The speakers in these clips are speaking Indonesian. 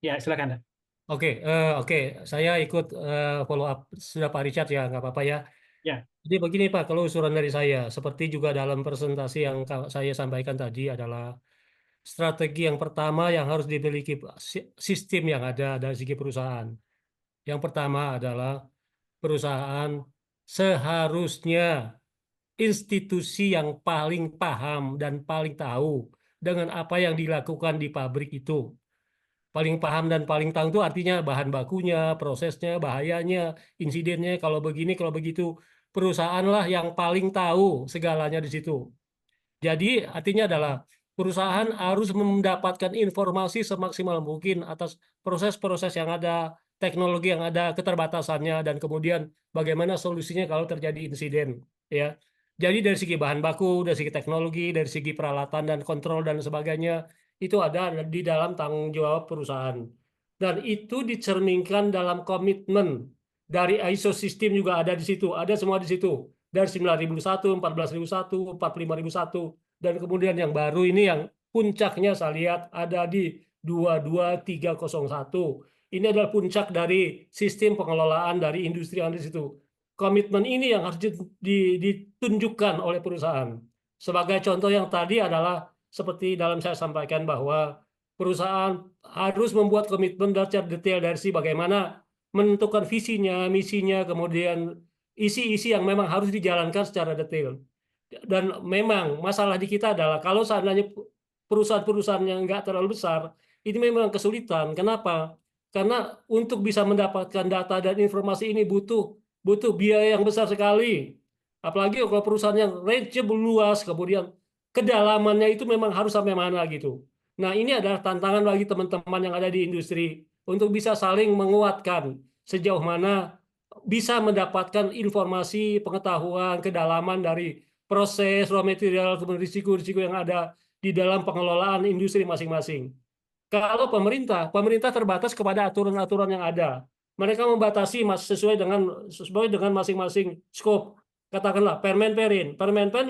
Ya, silakan. Dak. Oke, saya ikut follow up sudah Pak Richard ya, nggak apa-apa ya. Ya, Jadi begini Pak, kalau usulan dari saya, seperti juga dalam presentasi yang saya sampaikan tadi adalah strategi yang pertama yang harus dimiliki sistem yang ada dari segi perusahaan. Yang pertama adalah perusahaan seharusnya institusi yang paling paham dan paling tahu dengan apa yang dilakukan di pabrik itu. Paling paham dan paling tahu itu artinya bahan bakunya, prosesnya, bahayanya, insidennya, kalau begini, kalau begitu. Perusahaan lah yang paling tahu segalanya di situ. Jadi artinya adalah perusahaan harus mendapatkan informasi semaksimal mungkin atas proses-proses yang ada, teknologi yang ada, keterbatasannya, dan kemudian bagaimana solusinya kalau terjadi insiden. Ya, jadi dari segi bahan baku, dari segi teknologi, dari segi peralatan dan kontrol dan sebagainya itu ada di dalam tanggung jawab perusahaan. Dan itu dicerminkan dalam komitmen dari ISO sistem juga ada di situ, ada semua di situ dari 9001, 14001, 45001, dan kemudian yang baru ini yang puncaknya saya lihat ada di 22301. Ini adalah puncak dari sistem pengelolaan dari industri yang ada di situ. Komitmen ini yang harus ditunjukkan oleh perusahaan. Sebagai contoh yang tadi adalah seperti dalam saya sampaikan bahwa perusahaan harus membuat komitmen secara detail dari si bagaimana menentukan visinya, misinya, kemudian isi-isi yang memang harus dijalankan secara detail. Dan memang masalah di kita adalah kalau seandainya perusahaan-perusahaan yang nggak terlalu besar, ini memang kesulitan. Kenapa? Karena untuk bisa mendapatkan data dan informasi ini butuh butuh biaya yang besar sekali. Apalagi kalau perusahaan yang range luas, kemudian kedalamannya itu memang harus sampai mana gitu. Nah, ini adalah tantangan bagi teman-teman yang ada di industri untuk bisa saling menguatkan sejauh mana bisa mendapatkan informasi, pengetahuan, kedalaman dari proses, raw material, kemudian risiko-risiko yang ada di dalam pengelolaan industri masing-masing. Kalau pemerintah terbatas kepada aturan-aturan yang ada. Mereka membatasi sesuai dengan masing-masing scope. Katakanlah Permen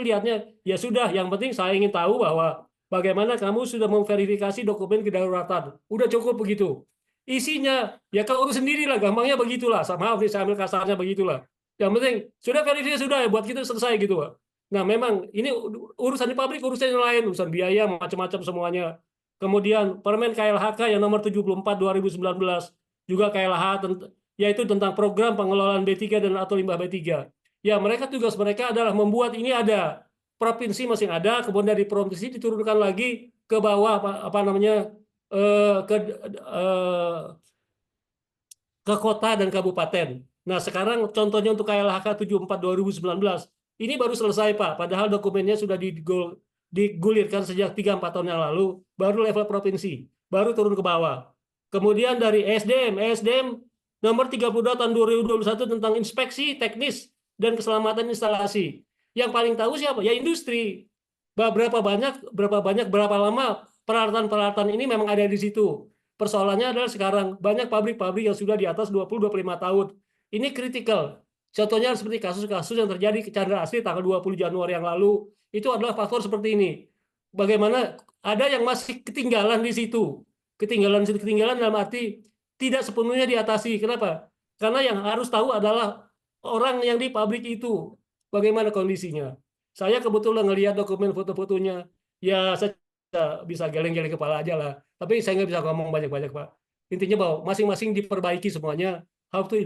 lihatnya ya sudah, yang penting saya ingin tahu bahwa bagaimana kamu sudah memverifikasi dokumen kedaruratan. Udah cukup begitu. Isinya ya kau urus sendiri lah, gampangnya begitulah. Maaf nih saya ambil kasarnya begitulah. Yang penting sudah verifikasi sudah ya buat kita selesai gitu, Pak. Nah, memang ini urusan di pabrik, urusan yang lain, urusan biaya macam-macam semuanya. Kemudian Permen KLHK yang nomor 74 2019 juga KLH yaitu tentang program pengelolaan B3 dan atau limbah B3. Ya, tugas mereka adalah membuat ini ada provinsi masing ada, kemudian dari provinsi diturunkan lagi ke bawah apa namanya ke kota dan kabupaten. Nah, sekarang contohnya untuk KLHK 74 2019 ini baru selesai, Pak. Padahal dokumennya sudah digulirkan sejak 3-4 tahun yang lalu, baru level provinsi, baru turun ke bawah. Kemudian dari SDM nomor 32 tahun 2021 tentang inspeksi teknis dan keselamatan instalasi. Yang paling tahu siapa? Ya industri. Berapa lama peralatan-peralatan ini memang ada di situ. Persoalannya adalah sekarang banyak pabrik-pabrik yang sudah di atas 20-25 tahun. Ini kritikal. Contohnya seperti kasus-kasus yang terjadi ke Chandra Asri tanggal 20 Januari yang lalu, itu adalah faktor seperti ini. Bagaimana ada yang masih ketinggalan di situ. Ketinggalan dalam arti tidak sepenuhnya diatasi. Kenapa? Karena yang harus tahu adalah orang yang di pabrik itu. Bagaimana kondisinya. Saya kebetulan ngelihat dokumen foto-fotonya. Ya, saya bisa geleng-geleng kepala aja lah. Tapi saya nggak bisa ngomong banyak-banyak, Pak. Intinya bahwa masing-masing diperbaiki semuanya. How to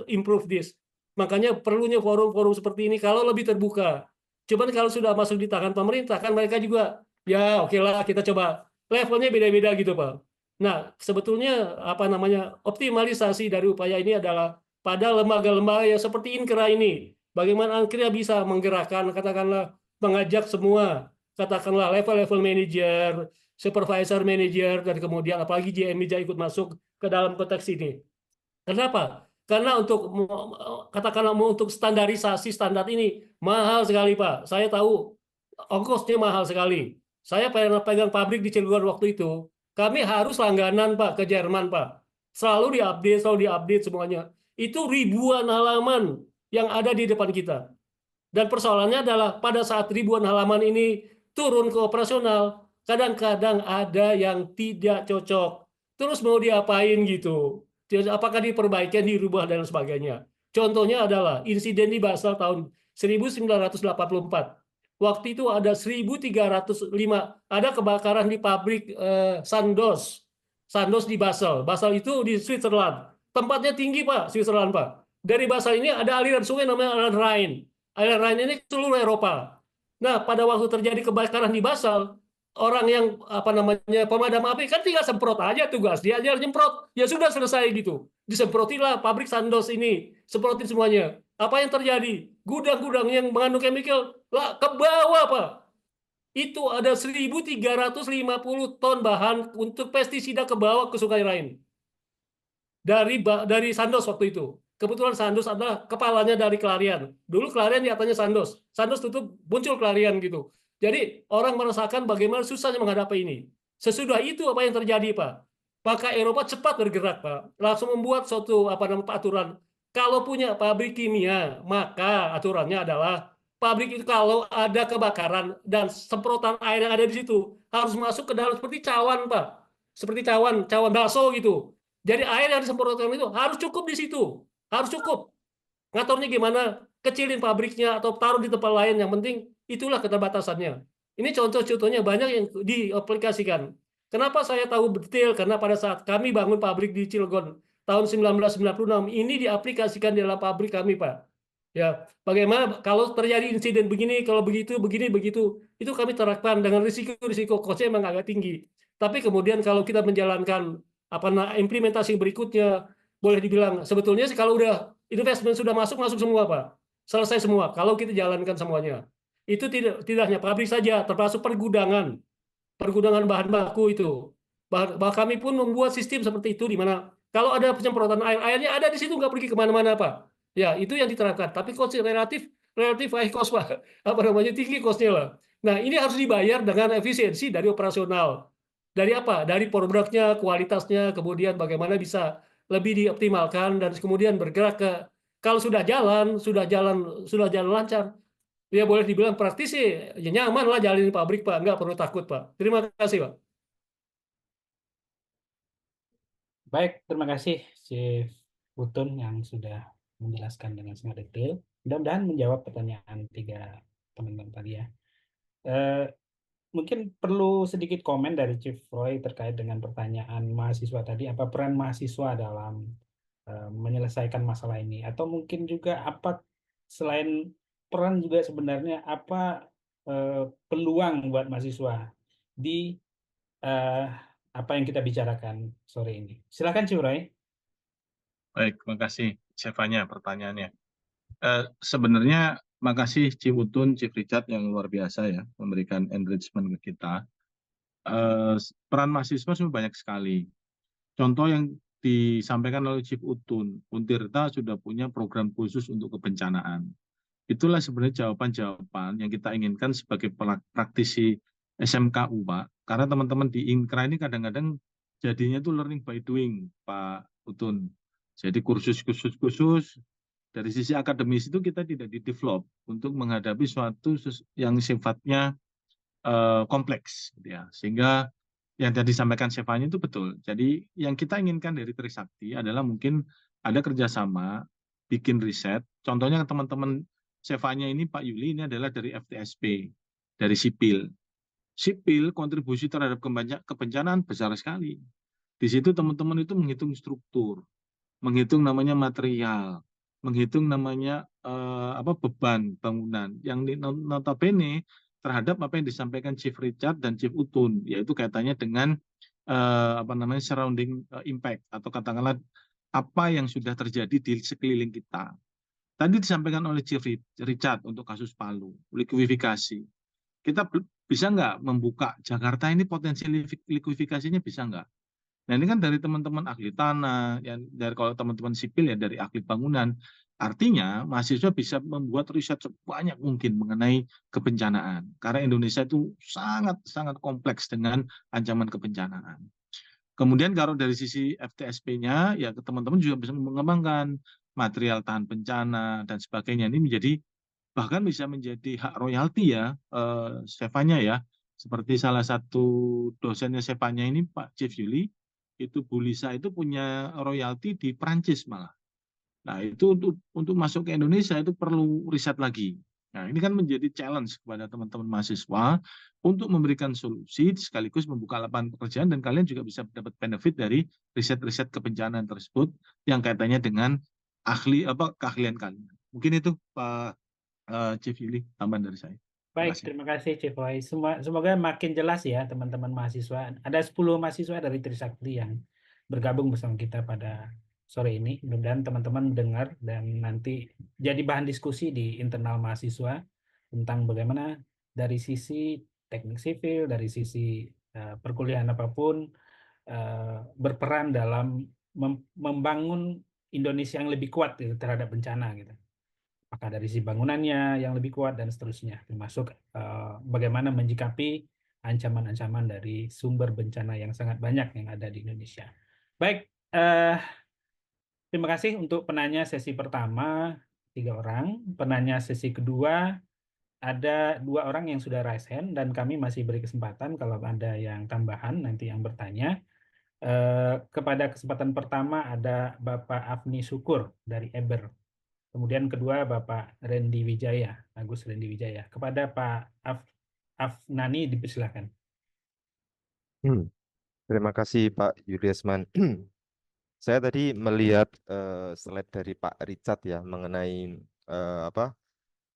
improve this. Makanya perlunya forum-forum seperti ini kalau lebih terbuka. Cuman kalau sudah masuk di tangan pemerintah, kan mereka juga, ya oke lah kita coba. Levelnya beda-beda gitu, Pak. Nah, sebetulnya apa namanya optimalisasi dari upaya ini adalah pada lembaga-lembaga yang seperti Inkra ini. Bagaimana Inkra bisa menggerakkan, katakanlah, mengajak semua, katakanlah level-level manajer, supervisor manager, dan kemudian apalagi GM bisa ikut masuk ke dalam konteks ini. Kenapa? Karena katakanlah untuk standarisasi standar ini mahal sekali, Pak. Saya tahu ongkosnya mahal sekali. Saya pernah pegang pabrik di Cilegon waktu itu. Kami harus langganan, Pak, ke Jerman, Pak. Selalu diupdate semuanya. Itu ribuan halaman yang ada di depan kita. Dan persoalannya adalah pada saat ribuan halaman ini turun ke operasional, kadang-kadang ada yang tidak cocok. Terus mau diapain gitu? Apakah diperbaiki, dirubah dan sebagainya? Contohnya adalah insiden di Basel tahun 1984. Waktu itu ada 1.305 ada kebakaran di pabrik Sandoz. Sandoz di Basel. Basel itu di Switzerland. Tempatnya tinggi Pak, Switzerland Pak. Dari Basel ini ada aliran sungai namanya aliran Rhine. Aliran Rhine ini seluruh Eropa. Nah, pada waktu terjadi kebakaran di Basel, orang yang apa namanya pemadam api kan tinggal semprot aja tugas dia aja nyemprot ya sudah selesai gitu, disemprotilah pabrik Sandoz ini, semprotin semuanya. Apa yang terjadi, gudang-gudang yang mengandung chemical lah ke bawah Pak, itu ada 1.350 ton bahan untuk pestisida ke bawah ke Sungai Rhine dari Sandoz waktu itu. Kebetulan Sandoz adalah kepalanya dari Clariant. Dulu Clariant di atasnya Sandoz. Sandoz tutup muncul Clariant gitu. Jadi orang merasakan bagaimana susahnya menghadapi ini. Sesudah itu apa yang terjadi, Pak? Maka Eropa cepat bergerak, Pak. Langsung membuat suatu apa namanya aturan. Kalau punya pabrik kimia, maka aturannya adalah pabrik itu kalau ada kebakaran dan semprotan air yang ada di situ harus masuk ke dalam seperti cawan, Pak. Seperti cawan, cawan bakso gitu. Jadi air yang disemprotkan itu harus cukup di situ, harus cukup. Ngaturnya gimana? Kecilin pabriknya atau taruh di tempat lain. Yang penting itulah keterbatasannya. Ini contoh-contohnya banyak yang diaplikasikan. Kenapa saya tahu detail? Karena pada saat kami bangun pabrik di Cilegon tahun 1996 ini diaplikasikan di dalam pabrik kami, Pak. Ya, bagaimana kalau terjadi insiden begini, kalau begitu, begini, begitu, itu kami terapkan dengan risiko-risiko cost-nya memang agak tinggi. Tapi kemudian kalau kita menjalankan implementasi berikutnya, boleh dibilang sebetulnya sih kalau udah investment sudah masuk masuk semua Pak, selesai semua kalau kita jalankan semuanya. Itu tidak hanya pabrik saja, termasuk pergudangan bahan baku itu. Kami pun membuat sistem seperti itu di mana kalau ada penyemprotan airnya ada di situ, nggak pergi kemana-mana Pak. Ya itu yang diterapkan. Tapi cost relatif relatif high cost Pak, apa namanya tinggi costnya lah. Nah ini harus dibayar dengan efisiensi dari operasional. Dari apa? Dari produknya, kualitasnya, kemudian bagaimana bisa lebih dioptimalkan dan kemudian bergerak ke kalau sudah jalan lancar, ya boleh dibilang praktis sih, ya nyaman lah jalanin pabrik Pak, nggak perlu takut Pak. Terima kasih Pak. Baik, terima kasih Chief Utun yang sudah menjelaskan dengan sangat detail. Mudah-mudahan menjawab pertanyaan tiga teman-teman tadi ya. Eh, Mungkin perlu sedikit komen dari Chief Roy terkait dengan pertanyaan mahasiswa tadi. Apa peran mahasiswa dalam menyelesaikan masalah ini? Atau mungkin juga apa selain peran juga sebenarnya apa peluang buat mahasiswa di eh, apa yang kita bicarakan sore ini? Silakan Chief Roy. Baik, terima kasih Chefanya pertanyaannya. Sebenarnya makasih Chief Utun, Chief Richard yang luar biasa ya memberikan enrichment ke kita. Peran mahasiswa sebenarnya banyak sekali. Contoh yang disampaikan oleh Chief Utun, Untirta sudah punya program khusus untuk kebencanaan. Itulah sebenarnya jawaban-jawaban yang kita inginkan sebagai praktisi SMKU, Pak. Karena teman-teman di Inkra ini kadang-kadang jadinya itu learning by doing, Pak Utun. Jadi kursus-kursus dari sisi akademis itu kita tidak di-develop untuk menghadapi suatu yang sifatnya kompleks, gitu ya. Sehingga yang tadi disampaikan Sevanya itu betul. Jadi yang kita inginkan dari Trisakti adalah mungkin ada kerjasama, bikin riset. Contohnya teman-teman Sevanya ini Pak Yuli ini adalah dari FTSP, dari sipil. Sipil kontribusi terhadap kebencanaan besar sekali. Di situ teman-teman itu menghitung struktur, menghitung namanya material, menghitung namanya beban bangunan yang notabene terhadap apa yang disampaikan Chief Richard dan Chief Utun, yaitu kaitannya dengan surrounding impact atau katakanlah apa yang sudah terjadi di sekeliling kita. Tadi disampaikan oleh Chief Richard untuk kasus Palu, likuidifikasi. Kita bisa nggak membuka Jakarta ini potensi likuidifikasinya bisa nggak? Nah ini kan dari teman-teman ahli tanah, yang dari kalau teman-teman sipil ya dari ahli bangunan. Artinya mahasiswa bisa membuat riset sebanyak mungkin mengenai kebencanaan. Karena Indonesia itu sangat kompleks dengan ancaman kebencanaan. Kemudian kalau dari sisi FTSP-nya, ya teman-teman juga bisa mengembangkan material tahan bencana dan sebagainya. Ini menjadi bahkan bisa menjadi hak royalti ya, Stefanya ya. Seperti salah satu dosennya Stefanya ini Pak Chief Yuli, itu Bu Lisa itu punya royalti di Prancis malah. Nah, itu untuk masuk ke Indonesia itu perlu riset lagi. Nah, ini kan menjadi challenge kepada teman-teman mahasiswa untuk memberikan solusi sekaligus membuka lapangan pekerjaan dan kalian juga bisa dapat benefit dari riset-riset kebencanaan tersebut yang kaitannya dengan keahlian kalian. Mungkin itu Pak Chief Yuli, tambahan dari saya. Terima Baik, kasih. terima kasih Chief Wai. Semoga makin jelas ya teman-teman mahasiswa. Ada 10 mahasiswa dari Trisakti yang bergabung bersama kita pada sore ini. Mudah-mudahan teman-teman mendengar dan nanti jadi bahan diskusi di internal mahasiswa tentang bagaimana dari sisi teknik sipil, dari sisi perkuliahan apapun, berperan dalam membangun Indonesia yang lebih kuat gitu, terhadap bencana gitu. Apakah dari sisi bangunannya yang lebih kuat dan seterusnya, termasuk bagaimana menyikapi ancaman-ancaman dari sumber bencana yang sangat banyak yang ada di Indonesia. Baik, terima kasih untuk penanya sesi pertama 3 orang. Penanya sesi kedua ada 2 orang yang sudah raise hand dan kami masih beri kesempatan kalau ada yang tambahan nanti yang bertanya. Kepada kesempatan pertama ada Bapak Afni Syukur dari Eber. Kemudian kedua Bapak Randy Wijaya, Agus Randy Wijaya. Kepada Pak Afnani dipersilakan. Terima kasih Pak Yuliasman. Saya tadi melihat slide dari Pak Richard ya mengenai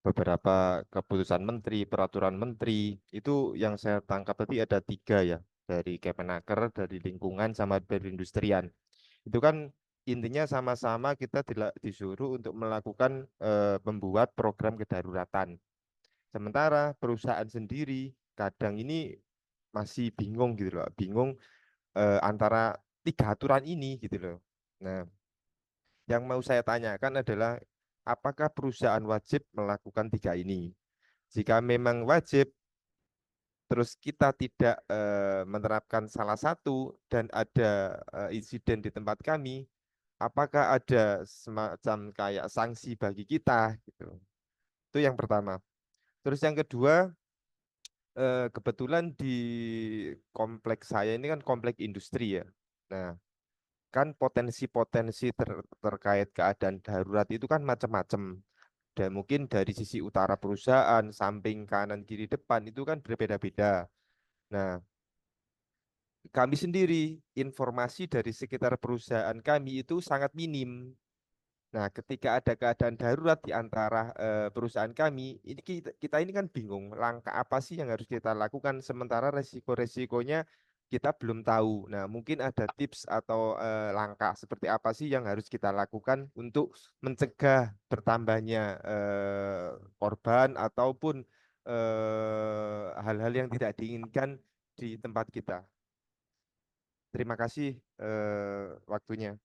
beberapa keputusan menteri, peraturan menteri. Itu yang saya tangkap tadi ada 3 ya, dari Kemenaker, dari lingkungan, sama dari industrian. Itu kan intinya sama-sama kita disuruh untuk melakukan membuat program kedaruratan. Sementara perusahaan sendiri kadang ini masih bingung gitu loh, bingung antara 3 aturan ini gitu loh. Nah, yang mau saya tanyakan adalah apakah perusahaan wajib melakukan 3 ini? Jika memang wajib, terus kita tidak menerapkan salah satu dan ada insiden di tempat kami, apakah ada semacam kayak sanksi bagi kita gitu. Itu yang pertama. Terus yang kedua, kebetulan di kompleks saya ini kan kompleks industri ya. Nah, kan potensi-potensi terkait keadaan darurat itu kan macam-macam. Dan mungkin dari sisi utara perusahaan, samping, kanan, kiri, depan itu kan berbeda-beda. Nah, kami sendiri, informasi dari sekitar perusahaan kami itu sangat minim. Nah, ketika ada keadaan darurat di antara perusahaan kami, ini kita ini kan bingung, langkah apa sih yang harus kita lakukan, sementara resiko-resikonya kita belum tahu. Nah, mungkin ada tips atau langkah seperti apa sih yang harus kita lakukan untuk mencegah bertambahnya korban ataupun hal-hal yang tidak diinginkan di tempat kita. Terima kasih waktunya.